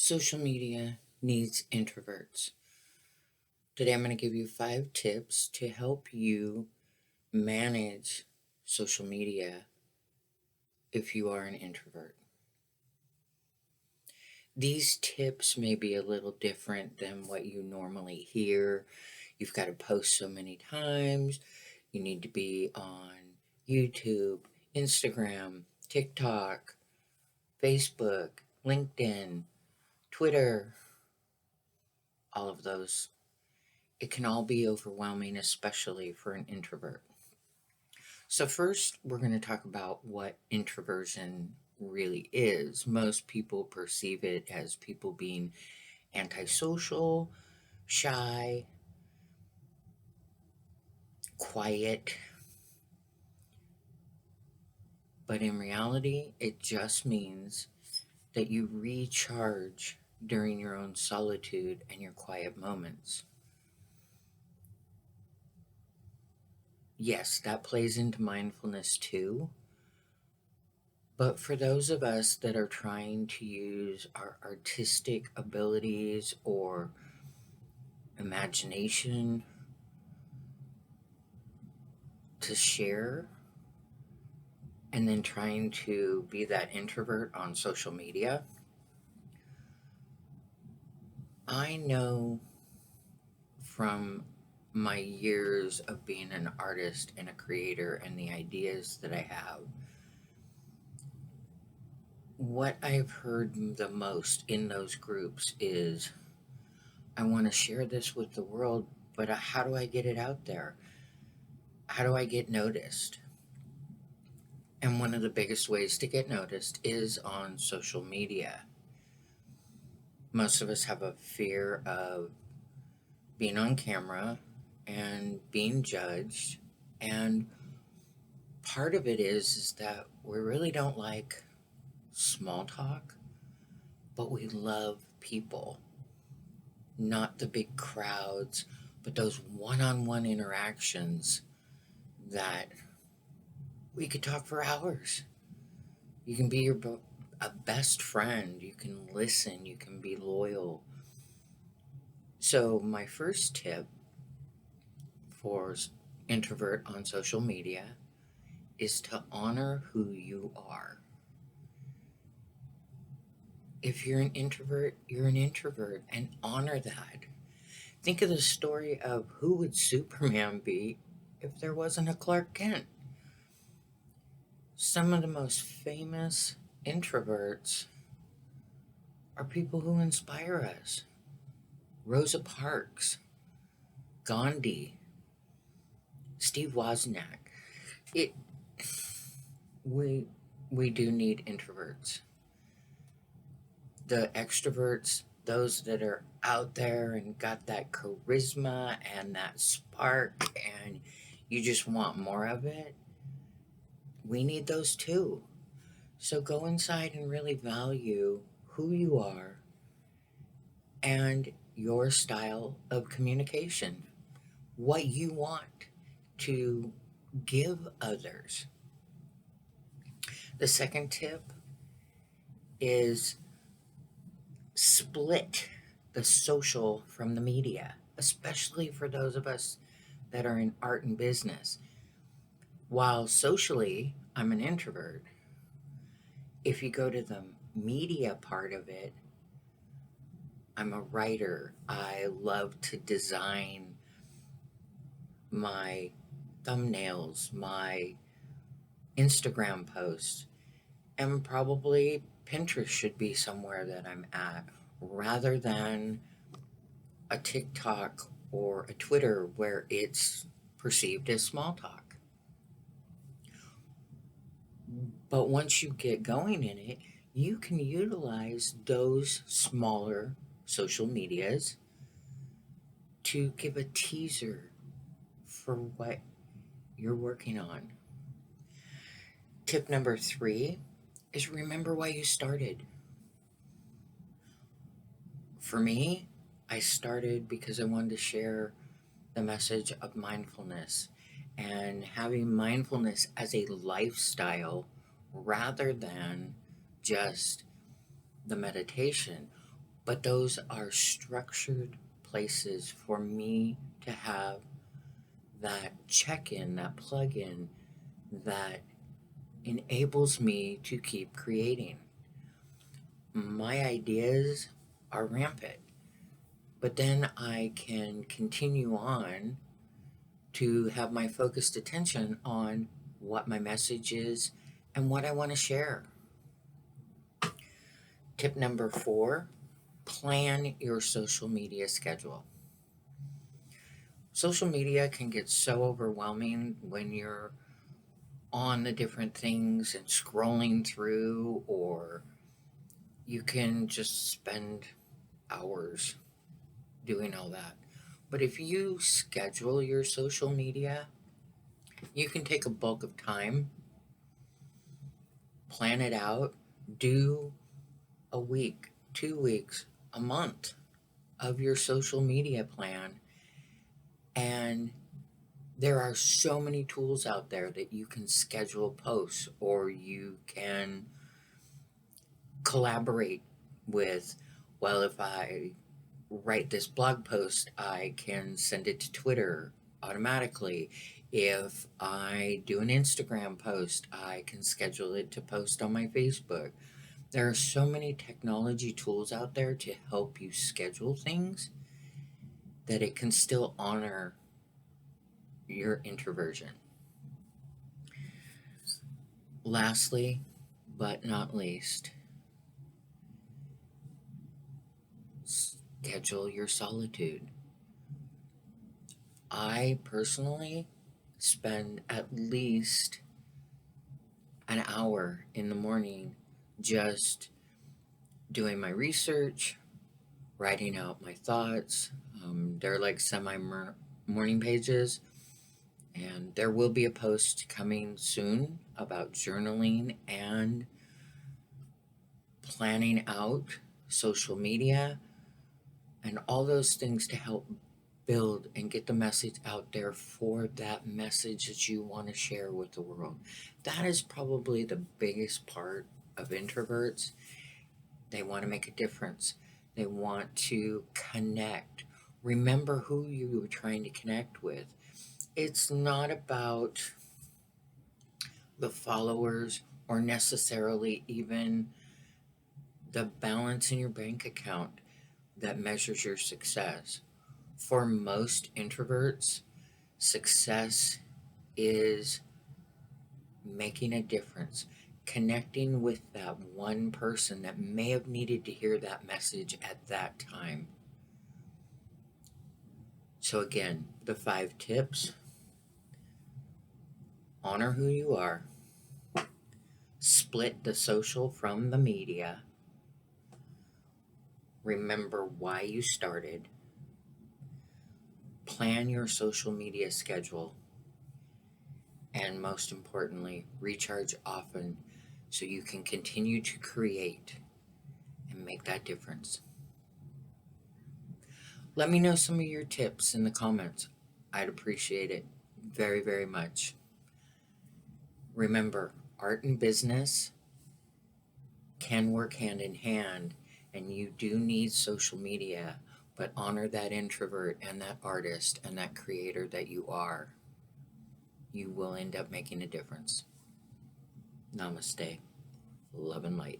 Social media needs introverts. Today I'm going to give you 5 tips to help you manage social media if you are an introvert. These tips may be a little different than what you normally hear. You've got to post so many times. You need to be on YouTube, Instagram, TikTok, Facebook, LinkedIn, Twitter, all of those. It can all be overwhelming, especially for an introvert. So, first, we're going to talk about what introversion really is. Most people perceive it as people being antisocial, shy, quiet, but in reality, it just means that you recharge during your own solitude and your quiet moments. Yes, that plays into mindfulness too. But for those of us that are trying to use our artistic abilities or imagination to share, and then trying to be that introvert on social media, I know from my years of being an artist and a creator and the ideas that I have, what I've heard the most in those groups is I want to share this with the world, but how do I get it out there? How do I get noticed? And one of the biggest ways to get noticed is on social media. Most of us have a fear of being on camera and being judged. And part of it is that we really don't like small talk, but we love people. Not the big crowds, but those one-on-one interactions that we could talk for hours. You can be a best friend. You can listen. You can be loyal. So my first tip for introvert on social media is to honor who you are. If you're an introvert, you're an introvert, and honor that. Think of the story of who would Superman be if there wasn't a Clark Kent. Some of the most famous introverts are people who inspire us. Rosa Parks, Gandhi, Steve Wozniak. It we we do need introverts. The extroverts, those that are out there and got that charisma and that spark and you just want more of it, we need those too. So go inside and really value who you are and your style of communication, what you want to give others. The second tip is split the social from the media, especially for those of us that are in art and business. While socially, I'm an introvert, if you go to the media part of it, I'm a writer. I love to design my thumbnails, my Instagram posts, and probably Pinterest should be somewhere that I'm at rather than a TikTok or a Twitter where it's perceived as small talk. But once you get going in it, you can utilize those smaller social medias to give a teaser for what you're working on. Tip number 3 is remember why you started. For me, I started because I wanted to share the message of mindfulness and having mindfulness as a lifestyle rather than just the meditation. but those are structured places for me to have that check in, that plug in, that enables me to keep creating. My ideas are rampant, but then I can continue on to have my focused attention on what my message is and what I want to share. Tip number 4, plan your social media schedule. Social media can get so overwhelming when you're on the different things and scrolling through, or you can just spend hours doing all that. But if you schedule your social media, you can take a bulk of time, plan it out, do a week, 2 weeks, a month of your social media plan. And there are so many tools out there that you can schedule posts, or you can collaborate with. Well, if I write this blog post, I can send it to Twitter automatically. If I do an Instagram post, I can schedule it to post on my Facebook. There are so many technology tools out there to help you schedule things that it can still honor your introversion. Lastly, but not least, schedule your solitude. I personally spend at least an hour in the morning just doing my research, writing out my thoughts. They're like semi morning pages, and there will be a post coming soon about journaling and planning out social media and all those things to help build and get the message out there for that message that you want to share with the world. That is probably the biggest part of introverts. They want to make a difference. They want to connect. Remember who you were trying to connect with. It's not about the followers or necessarily even the balance in your bank account that measures your success. For most introverts, success is making a difference, connecting with that one person that may have needed to hear that message at that time. So again, the 5 tips: honor who you are, split the social from the media, remember why you started, plan your social media schedule, and most importantly, recharge often so you can continue to create and make that difference. Let me know some of your tips in the comments. I'd appreciate it very, very much. Remember, art and business can work hand in hand, and you do need social media, but honor that introvert and that artist and that creator that you are. You will end up making a difference. Namaste. Love and light.